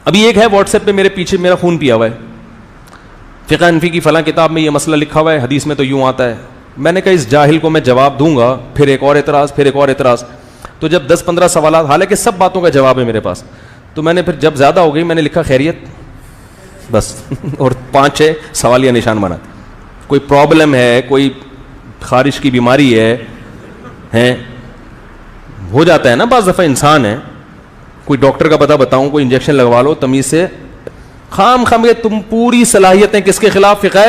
ابھی ایک ہے واٹس ایپ پہ میرے پیچھے میرا خون پیا ہوا ہے, فقہ حنفی کی فلاں کتاب میں یہ مسئلہ لکھا ہوا ہے, حدیث میں تو یوں آتا ہے. میں نے کہا اس جاہل کو میں جواب دوں گا, پھر ایک اور اعتراض, پھر ایک اور اعتراض. تو جب 10-15 سوالات, حالانکہ سب باتوں کا جواب ہے میرے پاس, تو میں نے پھر جب زیادہ ہو گئی میں نے لکھا خیریت بس اور 5-6 سوالیہ نشان بنا. کوئی پرابلم ہے, کوئی خارش کی بیماری ہے, ہو جاتا ہے نا بعض دفعہ, انسان ہے, کوئی ڈاکٹر کا پتہ بتاؤں, کوئی انجیکشن لگوا لو تمیز سے, خام تم پوری صلاحیتیں کس کے خلاف, فقہ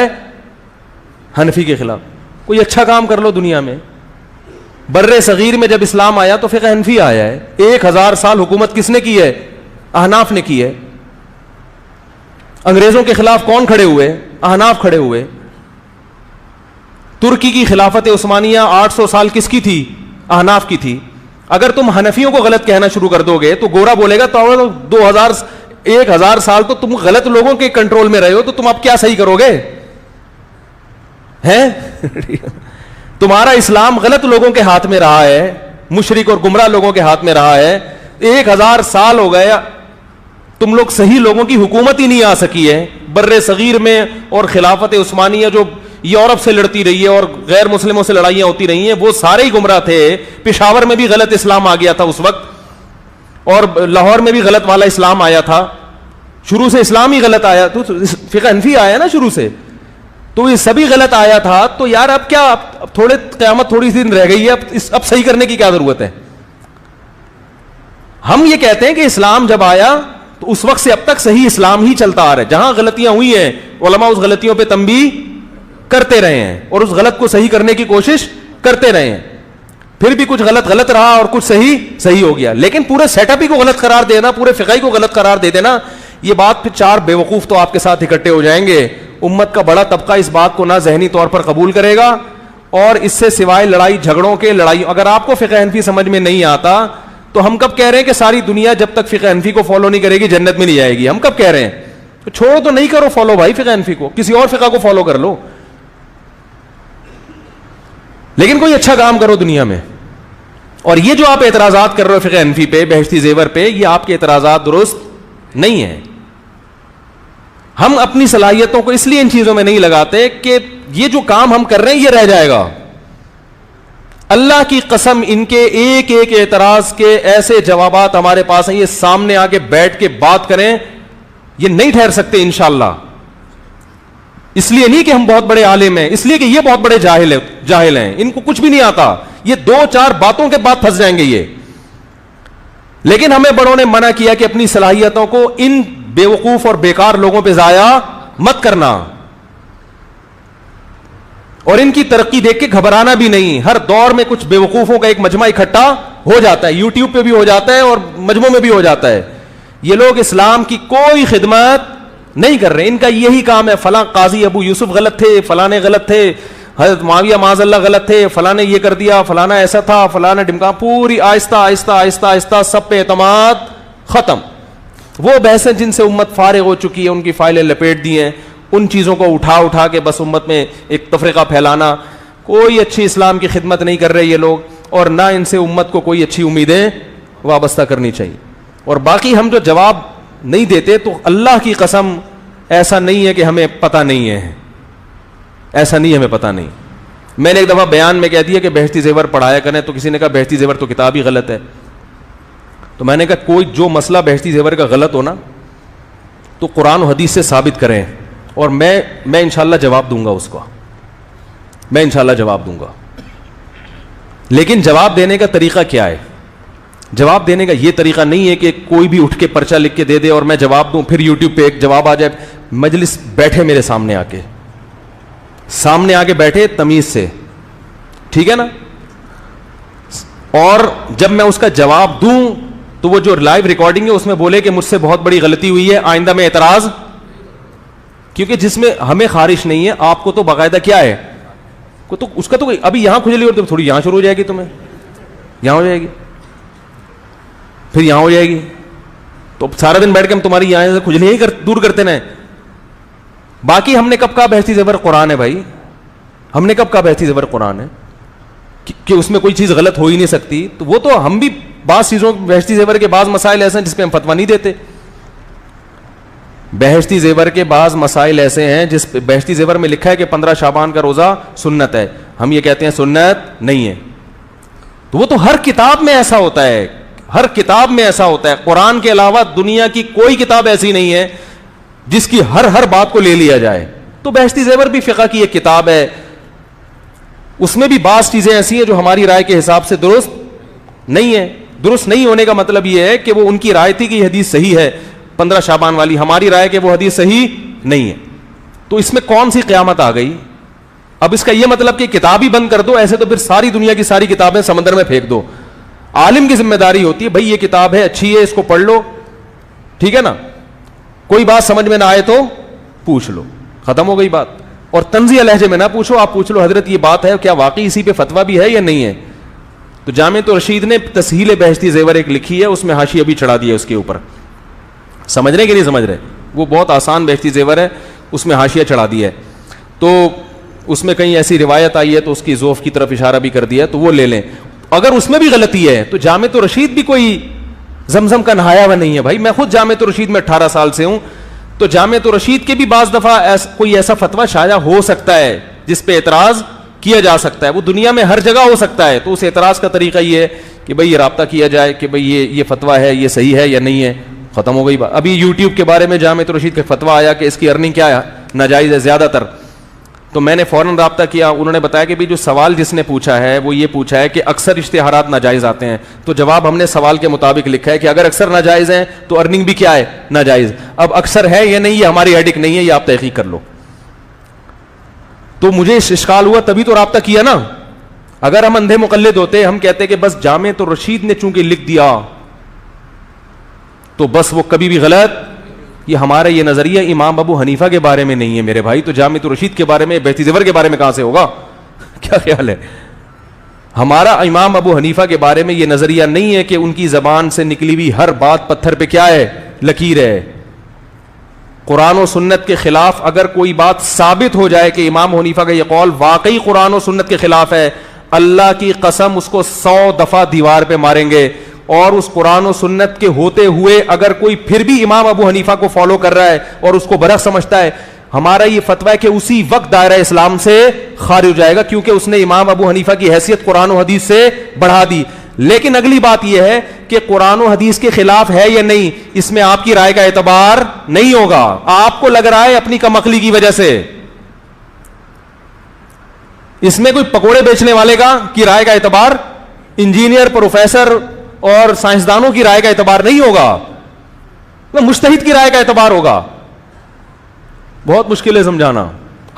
حنفی کے خلاف. کوئی اچھا کام کر لو دنیا میں. بر صغیر میں جب اسلام آیا تو فقہ حنفی آیا ہے. 1000 سال حکومت کس نے کی ہے؟ احناف نے کی ہے. انگریزوں کے خلاف کون کھڑے ہوئے؟ احناف کھڑے ہوئے. ترکی کی خلافت عثمانیہ 800 سال کس کی تھی؟ احناف کی تھی. اگر تم حنفیوں کو غلط کہنا شروع کر دو گے تو گورا بولے گا تو 1000 سال تو تم غلط لوگوں کے کنٹرول میں رہے ہو, تو تم اب کیا صحیح کرو گے ہیں؟ تمہارا اسلام غلط لوگوں کے ہاتھ میں رہا ہے, مشرک اور گمراہ لوگوں کے ہاتھ میں رہا ہے. 1000 سال ہو گئے, تم لوگ صحیح لوگوں کی حکومت ہی نہیں آ سکی ہے. بر صغیر میں اور خلافت عثمانیہ جو یورپ سے لڑتی رہی ہے اور غیر مسلموں سے لڑائیاں ہوتی رہی ہیں, وہ سارے ہی گمراہ تھے. پشاور میں بھی غلط اسلام آ گیا تھا اس وقت, اور لاہور میں بھی غلط والا اسلام آیا تھا. شروع سے اسلام ہی غلط آیا, تو فقہ حنفی آیا نا شروع سے, تو یہ سبھی غلط آیا تھا. تو یار اب کیا, اب تھوڑے قیامت تھوڑی سی دن رہ گئی ہے, اب صحیح کرنے کی کیا ضرورت ہے؟ ہم یہ کہتے ہیں کہ اسلام جب آیا تو اس وقت سے اب تک صحیح اسلام ہی چلتا آ رہا ہے. جہاں غلطیاں ہوئی ہیں علماء اس غلطیوں پہ تنبیہ کرتے رہے ہیں اور اس غلط کو صحیح کرنے کی کوشش کرتے رہے ہیں. پھر بھی کچھ غلط رہا اور کچھ صحیح ہو گیا. لیکن پورے سیٹ اپ ہی کو غلط قرار دینا, پورے فقہ کو غلط قرار دے دینا, یہ بات پھر 4 بیوقوف تو آپ کے ساتھ اکٹھے ہو جائیں گے. امت کا بڑا طبقہ اس بات کو نہ ذہنی طور پر قبول کرے گا, اور اس سے سوائے لڑائی جھگڑوں کے اگر آپ کو فقہ حنفی سمجھ میں نہیں آتا تو ہم کب کہہ رہے ہیں کہ ساری دنیا جب تک فقہ حنفی کو فالو نہیں کرے گی جنت میں نہیں جائے گی؟ ہم کب کہہ رہے ہیں؟ تو چھوڑو, تو نہیں کرو فالو بھائی فقہ حنفی کو, کسی اور فقہ کو فالو کر لو, لیکن کوئی اچھا کام کرو دنیا میں. اور یہ جو آپ اعتراضات کر رہے ہو فقہ حنفی پہ, بہشتی زیور پہ, یہ آپ کے اعتراضات درست نہیں ہیں. ہم اپنی صلاحیتوں کو اس لیے ان چیزوں میں نہیں لگاتے کہ یہ جو کام ہم کر رہے ہیں یہ رہ جائے گا. اللہ کی قسم ان کے ایک ایک اعتراض کے ایسے جوابات ہمارے پاس ہیں, یہ سامنے آ کے بیٹھ کے بات کریں, یہ نہیں ٹھہر سکتے انشاءاللہ. اس لیے نہیں کہ ہم بہت بڑے عالم ہیں, اس لیے کہ یہ بہت بڑے جاہل ہیں, ان کو کچھ بھی نہیں آتا. یہ 2-4 باتوں کے بعد پھنس جائیں گے یہ. لیکن ہمیں بڑوں نے منع کیا کہ اپنی صلاحیتوں کو ان بیوقوف اور بیکار لوگوں پہ ضائع مت کرنا, اور ان کی ترقی دیکھ کے گھبرانا بھی نہیں. ہر دور میں کچھ بیوقوفوں کا ایک مجمع اکٹھا ہو جاتا ہے, یوٹیوب پہ بھی ہو جاتا ہے اور مجموعوں میں بھی ہو جاتا ہے. یہ لوگ اسلام کی کوئی خدمت نہیں کر رہے, ان کا یہی کام ہے, فلاں قاضی ابو یوسف غلط تھے, فلانے غلط تھے, حضرت معاویہ معاذ اللہ غلط تھے, فلاں نے یہ کر دیا, فلانا ایسا تھا, فلانا ڈمکا. پوری آہستہ آہستہ آہستہ آہستہ سب پہ اعتماد ختم. وہ بحثیں جن سے امت فارغ ہو چکی ہے, ان کی فائلیں لپیٹ دی ہیں, ان چیزوں کو اٹھا کے بس امت میں ایک تفرقہ پھیلانا. کوئی اچھی اسلام کی خدمت نہیں کر رہے یہ لوگ, اور نہ ان سے امت کو کوئی اچھی امیدیں وابستہ کرنی چاہیے. اور باقی ہم جو جواب نہیں دیتے تو اللہ کی قسم ایسا نہیں ہے کہ ہمیں پتہ نہیں ہے, ایسا نہیں, ہمیں پتہ نہیں. میں نے ایک دفعہ بیان میں کہہ دیا کہ بہشتی زیور پڑھایا کریں, تو کسی نے کہا بہشتی زیور تو کتاب ہی غلط ہے. تو میں نے کہا کوئی جو مسئلہ بہشتی زیور کا غلط ہو نا تو قرآن و حدیث سے ثابت کریں, اور میں انشاءاللہ جواب دوں گا اس کو, میں انشاءاللہ جواب دوں گا. لیکن جواب دینے کا طریقہ کیا ہے؟ جواب دینے کا یہ طریقہ نہیں ہے کہ کوئی بھی اٹھ کے پرچہ لکھ کے دے دے اور میں جواب دوں, پھر یوٹیوب پہ ایک جواب آ جائے. مجلس بیٹھے میرے سامنے آ کے بیٹھے تمیز سے, ٹھیک ہے نا, اور جب میں اس کا جواب دوں تو وہ جو لائیو ریکارڈنگ ہے اس میں بولے کہ مجھ سے بہت بڑی غلطی ہوئی ہے, آئندہ میں اعتراض, کیونکہ جس میں ہمیں خارش نہیں ہے آپ کو تو باقاعدہ کیا ہے, تو اس کا تو ابھی یہاں کھجلی اور تھوڑی یہاں شروع ہو جائے گی, تمہیں یہاں ہو جائے گی, پھر یہاں ہو جائے گی, تو سارا دن بیٹھ کے ہم تمہاری یہاں سے کھجلی ہی دور کرتے رہیں. باقی ہم نے کب کہا بہشتی زیور قرآن ہے بھائی, ہم نے کب کہا بہشتی زیور قرآن ہے کہ اس میں کوئی چیز غلط ہو ہی نہیں سکتی. تو وہ تو ہم بھی بعض چیزوں بہشتی زیور کے بعض مسائل ایسے ہیں جس پہ ہم فتویٰ نہیں دیتے. بہشتی زیور کے بعض مسائل ایسے ہیں جس پہ بہشتی زیور میں لکھا ہے کہ 15 شعبان کا روزہ سنت ہے, ہم یہ کہتے ہیں سنت نہیں ہے. تو وہ تو ہر کتاب میں ایسا ہوتا ہے, ہر کتاب میں ایسا ہوتا ہے. قرآن کے علاوہ دنیا کی کوئی کتاب ایسی نہیں ہے جس کی ہر بات کو لے لیا جائے. تو بہشتی زیور بھی فقہ کی ایک کتاب ہے, اس میں بھی بعض چیزیں ایسی ہیں جو ہماری رائے کے حساب سے درست نہیں ہے. درست نہیں ہونے کا مطلب یہ ہے کہ وہ ان کی رائے تھی کہ یہ حدیث صحیح ہے 15 شعبان والی, ہماری رائے کہ وہ حدیث صحیح نہیں ہے. تو اس میں کون سی قیامت آ گئی؟ اب اس کا یہ مطلب کہ کتاب ہی بند کر دو, ایسے تو پھر ساری دنیا کی ساری کتابیں سمندر میں پھینک دو. عالم کی ذمہ داری ہوتی ہے بھائی یہ کتاب ہے, اچھی ہے, اس کو پڑھ لو, ٹھیک ہے نا, کوئی بات سمجھ میں نہ آئے تو پوچھ لو, ختم ہو گئی بات. اور طنزیہ لہجے میں نہ پوچھو, آپ پوچھ لو حضرت یہ بات ہے, کیا واقعی اسی پہ فتویٰ بھی ہے یا نہیں ہے. تو جامعۃ الرشید نے تسہیل بہشتی زیور ایک لکھی ہے, اس میں حاشیہ بھی چڑھا دیا اس کے اوپر. سمجھ رہے کہ نہیں سمجھ رہے؟ وہ بہت آسان بہشتی زیور ہے, اس میں حاشیہ چڑھا دیا ہے. تو اس میں کہیں ایسی روایت آئی ہے تو اس کی ذوف کی طرف اشارہ بھی کر دیا ہے, تو وہ لے لیں. اگر اس میں بھی غلطی ہے تو جامعۃ الرشید بھی کوئی زمزم کا نہایا ہوا نہیں ہے بھائی. میں خود جامعۃ الرشید میں 18 سال سے ہوں, تو جامعۃ الرشید کے بھی بعض دفعہ کوئی ایسا فتویٰ شائع ہو سکتا ہے جس پہ اعتراض کیا جا سکتا ہے. وہ دنیا میں ہر جگہ ہو سکتا ہے, تو اس اعتراض کا طریقہ یہ ہے کہ بھئی یہ رابطہ کیا جائے کہ بھئی یہ فتویٰ ہے, یہ صحیح ہے یا نہیں ہے, ختم ہو گئی بات. ابھی یوٹیوب کے بارے میں جامعۃ الرشید کا فتویٰ آیا کہ اس کی ارننگ کیا ہے, ناجائز ہے زیادہ تر. تو میں نے فوراً رابطہ کیا, انہوں نے بتایا کہ بھی جو سوال جس نے پوچھا ہے وہ یہ پوچھا ہے کہ اکثر اشتہارات ناجائز آتے ہیں. تو جواب ہم نے سوال کے مطابق لکھا ہے کہ اگر اکثر ناجائز ہیں تو ارننگ بھی کیا ہے, ناجائز. اب اکثر ہے یا نہیں, یہ ہماری ہیڈک نہیں ہے, یہ آپ تحقیق کر لو. تو مجھے اشکال ہوا, تبھی تو رابطہ کیا نا. اگر ہم اندھے مقلد ہوتے, ہم کہتے کہ بس جامعۃ الرشید نے چونکہ لکھ دیا تو بس وہ کبھی بھی غلط. یہ ہمارا یہ نظریہ امام ابو حنیفہ کے بارے میں نہیں ہے میرے بھائی, تو جامعۃ الرشید کے بارے میں, بہشتی زیور کے بارے میں کہاں سے ہوگا؟ کیا خیال ہے؟ ہمارا امام ابو حنیفہ کے بارے میں یہ نظریہ نہیں ہے کہ ان کی زبان سے نکلی ہوئی ہر بات پتھر پہ کیا ہے, لکیر ہے. قرآن و سنت کے خلاف اگر کوئی بات ثابت ہو جائے کہ امام حنیفہ کا یہ قول واقعی قرآن و سنت کے خلاف ہے, اللہ کی قسم اس کو 100 دفعہ دیوار پہ ماریں گے. اور اس قرآن و سنت کے ہوتے ہوئے اگر کوئی پھر بھی امام ابو حنیفہ کو فالو کر رہا ہے اور اس کو برحق سمجھتا ہے, ہمارا یہ فتویٰ ہے کہ اسی وقت دائرہ اسلام سے خارج ہو جائے گا, کیونکہ اس نے امام ابو حنیفہ کی حیثیت قرآن و حدیث سے بڑھا دی. لیکن اگلی بات یہ ہے کہ قرآن و حدیث کے خلاف ہے یا نہیں, اس میں آپ کی رائے کا اعتبار نہیں ہوگا. آپ کو لگ رہا ہے اپنی کم عقلی کی وجہ سے, اس میں کوئی پکوڑے بیچنے والے کی رائے کا اعتبار, انجینئر, پروفیسر اور سائنسدانوں کی رائے کا اعتبار نہیں ہوگا, مجتہد کی رائے کا اعتبار ہوگا. بہت مشکل ہے سمجھانا.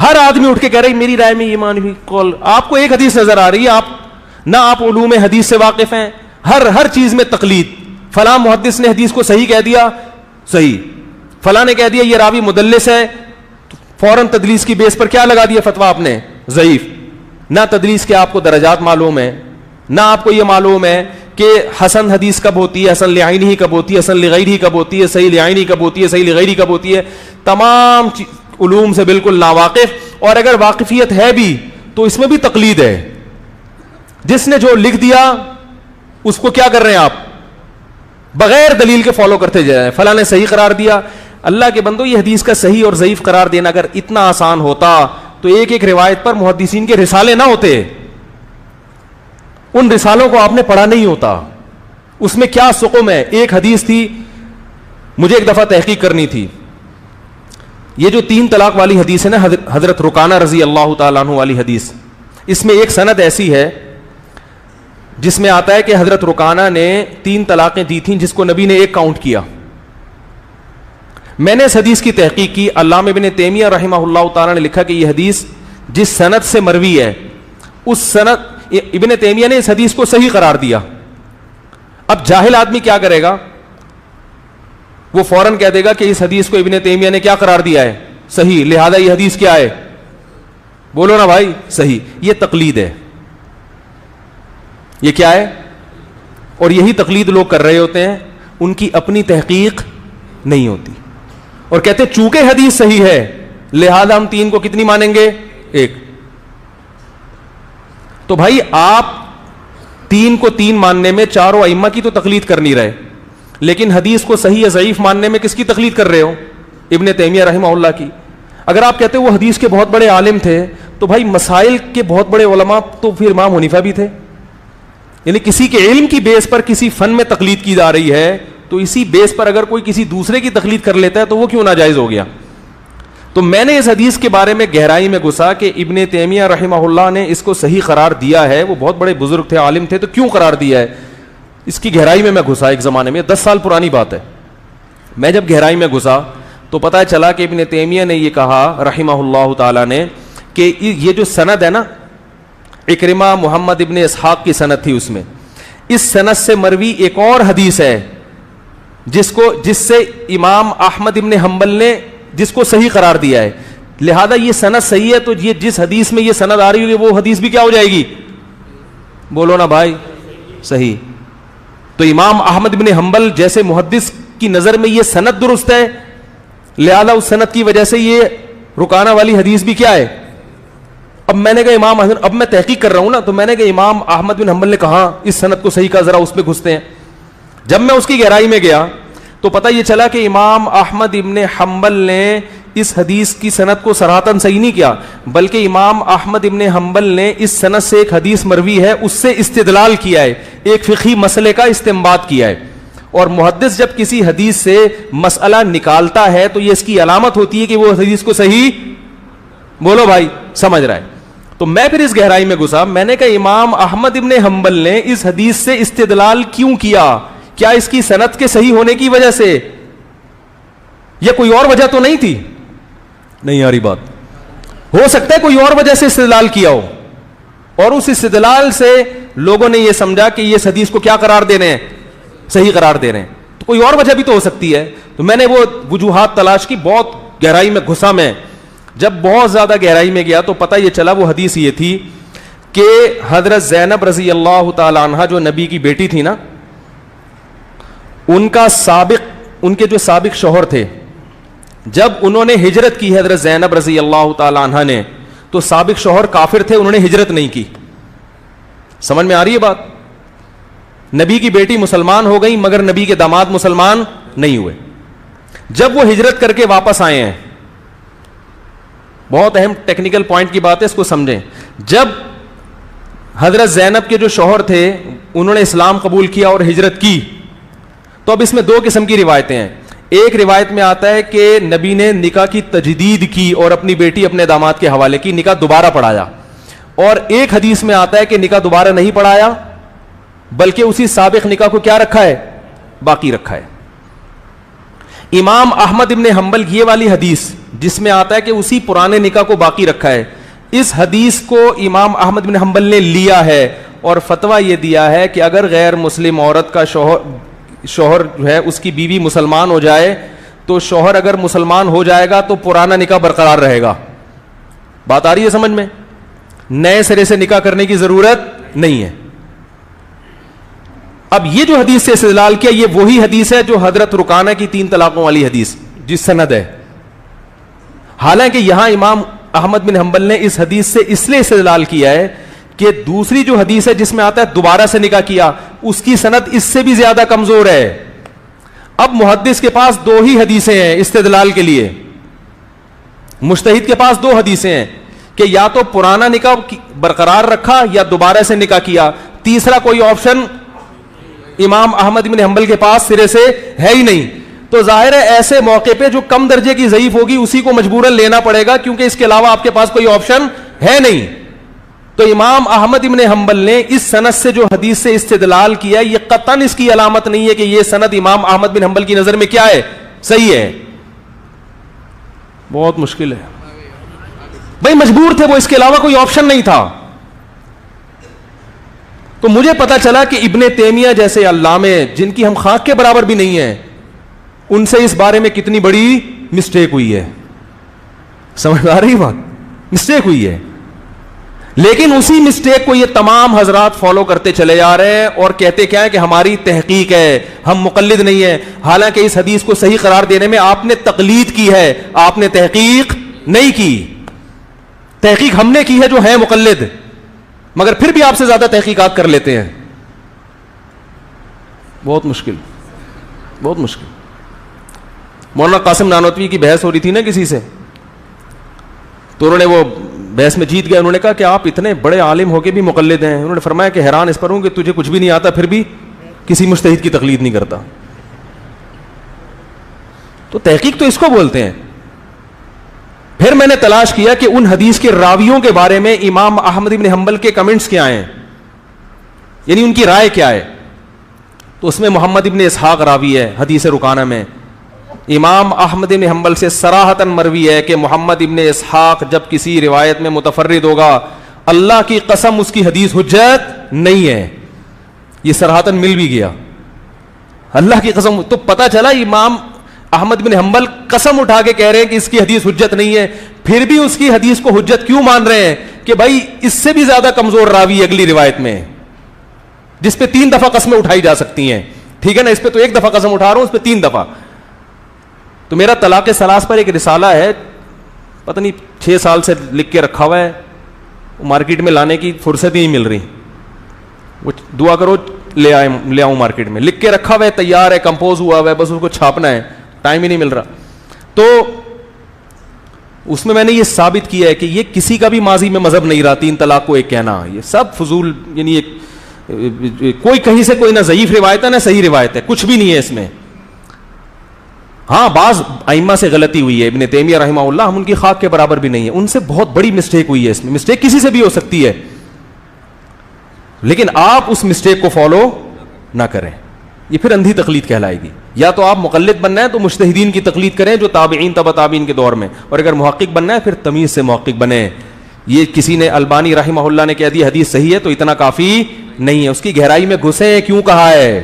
ہر آدمی اٹھ کے کہہ رہا ہے میری رائے میں یہ مانی قول. آپ کو ایک حدیث نظر آ رہی ہے, نہ آپ علوم حدیث سے واقف ہیں, ہر چیز میں تقلید. فلاں محدث نے حدیث کو صحیح کہہ دیا, صحیح. فلاں نے کہہ دیا یہ راوی مدلس ہے, فوراً تدلیس کی بیس پر کیا لگا دیا فتویٰ آپ نے, ضعیف. نہ تدلیس کے آپ کو درجات معلوم ہے, نہ آپ کو یہ معلوم ہے کہ حسن حدیث کب ہوتی ہے, حسن لعینی کب ہوتی ہے, حسن لغیری کب ہوتی ہے, صحیح لعینی کب ہوتی ہے, صحیح لغیری کب ہوتی ہے. تمام علوم سے بالکل ناواقف, اور اگر واقفیت ہے بھی تو اس میں بھی تقلید ہے. جس نے جو لکھ دیا اس کو کیا کر رہے ہیں آپ, بغیر دلیل کے فالو کرتے جائیں. فلاں نے صحیح قرار دیا. اللہ کے بندو, یہ حدیث کا صحیح اور ضعیف قرار دینا اگر اتنا آسان ہوتا تو ایک ایک روایت پر محدثین کے رسالے نہ ہوتے. ان رسالوں کو آپ نے پڑھا نہیں ہوتا. اس میں کیا سقم ہے. ایک حدیث تھی, مجھے ایک دفعہ تحقیق کرنی تھی, یہ جو 3 طلاق والی حدیث ہے نا, حضرت رکانہ رضی اللہ تعالیٰ عنہ والی حدیث, اس میں ایک سند ایسی ہے جس میں آتا ہے کہ حضرت رکانہ نے 3 طلاقیں دی تھیں جس کو نبی نے 1 کاؤنٹ کیا. میں نے اس حدیث کی تحقیق کی. علامہ ابن تیمیہ رحمہ اللہ تعالیٰ نے لکھا کہ یہ حدیث جس سند سے مروی ہے اس سند, ابن تیمیہ نے اس حدیث کو صحیح قرار دیا. اب جاہل آدمی کیا کرے گا, وہ فوراً کہہ دے گا کہ اس حدیث کو ابن تیمیہ نے کیا قرار دیا ہے, صحیح, لہذا یہ حدیث کیا ہے, بولو نا بھائی, صحیح. یہ تقلید ہے. یہ کیا ہے؟ اور یہی تقلید لوگ کر رہے ہوتے ہیں, ان کی اپنی تحقیق نہیں ہوتی, اور کہتے چونکہ حدیث صحیح ہے لہذا ہم 3 کو کتنی مانیں گے, 1. تو بھائی آپ 3 کو 3 ماننے میں چاروں ائمہ کی تو تقلید کر نہیں رہے, لیکن حدیث کو صحیح یا ضعیف ماننے میں کس کی تقلید کر رہے ہو, ابن تیمیہ رحمہ اللہ کی. اگر آپ کہتے وہ حدیث کے بہت بڑے عالم تھے تو بھائی مسائل کے بہت بڑے علماء تو پھر امام حنیفہ بھی تھے. یعنی کسی کے علم کی بیس پر کسی فن میں تقلید کی جا رہی ہے تو اسی بیس پر اگر کوئی کسی دوسرے کی تقلید کر لیتا ہے تو وہ کیوں ناجائز ہو گیا. تو میں نے اس حدیث کے بارے میں گہرائی میں گھسا کہ ابن تیمیہ رحمہ اللہ نے اس کو صحیح قرار دیا ہے. وہ بہت بڑے بزرگ تھے, عالم تھے, تو کیوں قرار دیا ہے, اس کی گہرائی میں گھسا. ایک زمانے میں 10 سال پرانی بات ہے. میں جب گہرائی میں گھسا تو پتہ چلا کہ ابن تیمیہ نے یہ کہا رحمہ اللہ تعالی نے کہ یہ جو سند ہے نا, اکرمہ محمد ابن اسحاق کی سند تھی, اس میں اس سند سے مروی ایک اور حدیث ہے جس سے امام احمد ابن حنبل نے جس کو صحیح قرار دیا ہے. لہذا یہ سند صحیح ہے تو یہ جس حدیث میں یہ سند آ رہی ہوگی وہ حدیث بھی کیا ہو جائے گی, بولو نا بھائی, صحیح. تو امام احمد ابن حنبل جیسے محدث کی نظر میں یہ سند درست ہے, لہذا اس سند کی وجہ سے یہ رکانہ والی حدیث بھی کیا ہے. اب میں نے کہا اب میں تحقیق کر رہا ہوں نا, تو میں نے کہا امام احمد بن حنبل نے کہا اس سند کو صحیح کہا, ذرا اس میں گھستے ہیں. جب میں اس کی گہرائی میں گیا تو پتہ یہ چلا کہ امام احمد ابن حنبل نے اس حدیث کی سند کو صراحتاً صحیح نہیں کیا, بلکہ امام احمد ابن حنبل نے اس سند سے ایک حدیث مروی ہے اس سے استدلال کیا ہے, ایک فقہی مسئلے کا استنباط کیا ہے. اور محدث جب کسی حدیث سے مسئلہ نکالتا ہے تو یہ اس کی علامت ہوتی ہے کہ وہ حدیث کو صحیح, بولو بھائی, سمجھ رہا ہے. تو میں پھر اس گہرائی میں گھسا, میں نے کہا امام احمد ابن حنبل نے اس حدیث سے استدلال کیوں کیا, کیا اس کی سند کے صحیح ہونے کی وجہ سے, یا کوئی اور وجہ تو نہیں تھی. نہیں آ رہی بات, ہو سکتا ہے کوئی اور وجہ سے استدلال کیا ہو اور اس استدلال سے لوگوں نے یہ سمجھا کہ یہ حدیث کو کیا قرار دے رہے ہیں, صحیح قرار دے رہے ہیں. تو کوئی اور وجہ بھی تو ہو سکتی ہے. تو میں نے وہ وجوہات تلاش کی, بہت گہرائی میں گھسا. میں جب بہت زیادہ گہرائی میں گیا تو پتہ یہ چلا وہ حدیث یہ تھی کہ حضرت زینب رضی اللہ تعالی عنہا جو نبی کی بیٹی تھی نا, ان کے جو سابق شوہر تھے, جب انہوں نے ہجرت کی حضرت زینب رضی اللہ تعالی عنہا نے, تو سابق شوہر کافر تھے, انہوں نے ہجرت نہیں کی. سمجھ میں آ رہی ہے بات. نبی کی بیٹی مسلمان ہو گئی مگر نبی کے داماد مسلمان نہیں ہوئے. جب وہ ہجرت کر کے واپس آئے ہیں, بہت اہم ٹیکنیکل پوائنٹ کی بات ہے, اس کو سمجھیں. جب حضرت زینب کے جو شوہر تھے انہوں نے اسلام قبول کیا اور ہجرت کی, تو اب اس میں 2 قسم کی روایتیں ہیں. ایک روایت میں آتا ہے کہ نبی نے نکاح کی تجدید کی اور اپنی بیٹی اپنے داماد کے حوالے کی, نکاح دوبارہ پڑھایا. اور ایک حدیث میں آتا ہے کہ نکاح دوبارہ نہیں پڑھایا بلکہ اسی سابق نکاح کو کیا رکھا ہے, باقی رکھا ہے. امام احمد ابن حنبل یہ والی حدیث جس میں آتا ہے کہ اسی پرانے نکاح کو باقی رکھا ہے, اس حدیث کو امام احمد بن حنبل نے لیا ہے اور فتویٰ یہ دیا ہے کہ اگر غیر مسلم عورت کا شوہر جو ہے اس کی بیوی مسلمان ہو جائے تو شوہر اگر مسلمان ہو جائے گا تو پرانا نکاح برقرار رہے گا. بات آ رہی ہے سمجھ میں, نئے سرے سے نکاح کرنے کی ضرورت نہیں ہے. اب یہ جو حدیث سے استدلال کیا یہ وہی حدیث ہے جو حضرت رکانہ کی 3 طلاقوں والی حدیث جس سند ہے. حالانکہ یہاں امام احمد بن حنبل نے اس حدیث سے اس لیے استدلال کیا ہے کہ دوسری جو حدیث ہے جس میں آتا ہے دوبارہ سے نکاح کیا, اس کی سند اس سے بھی زیادہ کمزور ہے. اب محدث کے پاس 2 ہی حدیثیں ہیں استدلال کے لیے, مجتہد کے پاس 2 حدیثیں ہیں کہ یا تو پرانا نکاح برقرار رکھا یا دوبارہ سے نکاح کیا, تیسرا کوئی آپشن امام احمد بن حنبل کے پاس سرے سے ہے ہی نہیں. تو ظاہر ہے ایسے موقع پہ جو کم درجے کی ضعیف ہوگی اسی کو مجبوراً لینا پڑے گا, کیونکہ اس کے علاوہ آپ کے پاس کوئی آپشن ہے نہیں. تو امام احمد بن حنبل نے اس سند سے جو حدیث سے استدلال کیا یہ قطعاً اس کی علامت نہیں ہے کہ یہ سند امام احمد بن حنبل کی نظر میں کیا ہے, صحیح ہے. بہت مشکل ہے بھائی, مجبور تھے وہ, اس کے علاوہ کوئی آپشن نہیں تھا. تو مجھے پتا چلا کہ ابن تیمیہ جیسے علامے جن کی ہم خاک کے برابر بھی نہیں ہیں, ان سے اس بارے میں کتنی بڑی مسٹیک ہوئی ہے. سمجھ آ رہی بات, مسٹیک ہوئی ہے. لیکن اسی مسٹیک کو یہ تمام حضرات فالو کرتے چلے جا رہے ہیں اور کہتے کیا ہے کہ ہماری تحقیق ہے, ہم مقلد نہیں ہیں. حالانکہ اس حدیث کو صحیح قرار دینے میں آپ نے تقلید کی ہے, آپ نے تحقیق نہیں کی. تحقیق ہم نے کی ہے جو ہے مقلد, مگر پھر بھی آپ سے زیادہ تحقیقات کر لیتے ہیں. بہت مشکل, بہت مشکل. مولانا قاسم نانوتوی کی بحث ہو رہی تھی نا کسی سے, تو انہوں نے وہ بحث میں جیت گئے. انہوں نے کہا کہ آپ اتنے بڑے عالم ہو کے بھی مقلد ہیں. انہوں نے فرمایا کہ حیران اس پر ہوں کہ تجھے کچھ بھی نہیں آتا پھر بھی کسی مجتہد کی تقلید نہیں کرتا. تو تحقیق تو اس کو بولتے ہیں. پھر میں نے تلاش کیا کہ ان حدیث کے راویوں کے بارے میں امام احمد بن حنبل کے کمنٹس کیا ہیں, یعنی ان کی رائے کیا ہے. تو اس میں محمد ابن اسحاق راوی ہے حدیث رکانہ میں. امام احمد بن حنبل سے صراحتاً مروی ہے کہ محمد ابن اسحاق جب کسی روایت میں متفرد ہوگا اللہ کی قسم اس کی حدیث حجت نہیں ہے. یہ صراحتاً مل بھی گیا, اللہ کی قسم. تو پتہ چلا امام احمد بن حنبل قسم اٹھا کے کہہ رہے ہیں کہ اس کی حدیث حجت نہیں ہے, پھر بھی اس کی حدیث کو حجت کیوں مان رہے ہیں کہ بھائی اس سے بھی زیادہ کمزور راوی اگلی روایت میں جس پہ 3 دفعہ قسمیں اٹھائی جا سکتی ہیں. ٹھیک ہے نا, اس پہ تو 1 دفعہ قسم اٹھا رہا ہوں, اس پہ 3 دفعہ. تو میرا طلاق ثلاث پر ایک رسالہ ہے, پتہ نہیں 6 سال سے لکھ کے رکھا ہوا ہے, مارکیٹ میں لانے کی فرصت ہی نہیں مل رہی. وہ دعا کرو لے آؤں مارکیٹ میں, لکھ کے رکھا ہوا ہے, تیار ہے, کمپوز ہوا ہوا ہے, بس اس کو چھاپنا ہے, ٹائم ہی نہیں مل رہا. تو اس میں نے یہ ثابت کیا ہے کہ یہ کسی کا بھی ماضی میں مذہب نہیں رہا 3 طلاق کو ایک کہنا, یہ سب فضول, یعنی کوئی کہیں سے کوئی نہ ضعیف روایت ہے نہ صحیح روایت ہے, کچھ بھی نہیں ہے اس میں. ہاں بعض ائمہ سے غلطی ہوئی ہے, ابن تیمیہ رحمہ اللہ, ہم ان کی خاک کے برابر بھی نہیں ہے, ان سے بہت بڑی مسٹیک ہوئی ہے. اس میں مسٹیک کسی سے بھی ہو سکتی ہے, لیکن آپ اس مسٹیک کو فالو نہ کریں, یہ پھر اندھی تقلید کہلائے گی. یا تو آپ مقلد بننا ہے تو مجتہدین کی تقلید کریں جو تابعین تبع تابعین کے دور میں, اور اگر محقق بننا ہے پھر تمیز سے محقق بنیں. یہ کسی نے البانی رحمہ اللہ نے کہہ دیا حدیث صحیح ہے تو اتنا کافی نہیں ہے, اس کی گہرائی میں گھسیں, کیوں کہا ہے,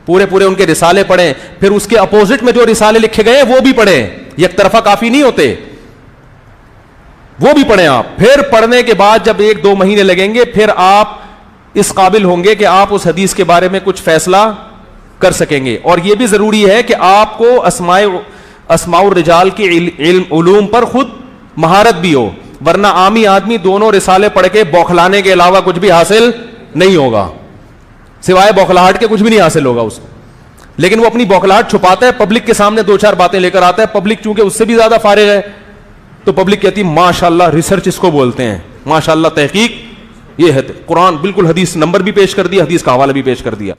پورے ان کے رسالے پڑھیں, پھر اس کے اپوزٹ میں جو رسالے لکھے گئے وہ بھی پڑھیں, یک طرفہ کافی نہیں ہوتے, وہ بھی پڑھیں آپ. پھر پڑھنے کے بعد جب 1-2 مہینے لگیں گے پھر آپ اس قابل ہوں گے کہ آپ اس حدیث کے بارے میں کچھ فیصلہ کر سکیں گے. اور یہ بھی ضروری ہے کہ آپ کو اسماء الرجال کی علوم پر خود مہارت بھی ہو, ورنہ عامی آدمی دونوں رسالے پڑھ کے بوکھلانے کے علاوہ کچھ بھی حاصل نہیں ہوگا, سوائے بوکھلاہٹ کے کچھ بھی نہیں حاصل ہوگا اس کو. لیکن وہ اپنی بوکھلاہٹ چھپاتا ہے, پبلک کے سامنے 2-4 باتیں لے کر آتا ہے, پبلک چونکہ اس سے بھی زیادہ فارغ ہے تو پبلک کہتی ہے ماشاءاللہ ریسرچ اس کو بولتے ہیں, ماشاءاللہ تحقیق, یہ ہے قرآن بالکل حدیث نمبر بھی پیش کر دیا, حدیث کا حوالہ بھی پیش کر دیا.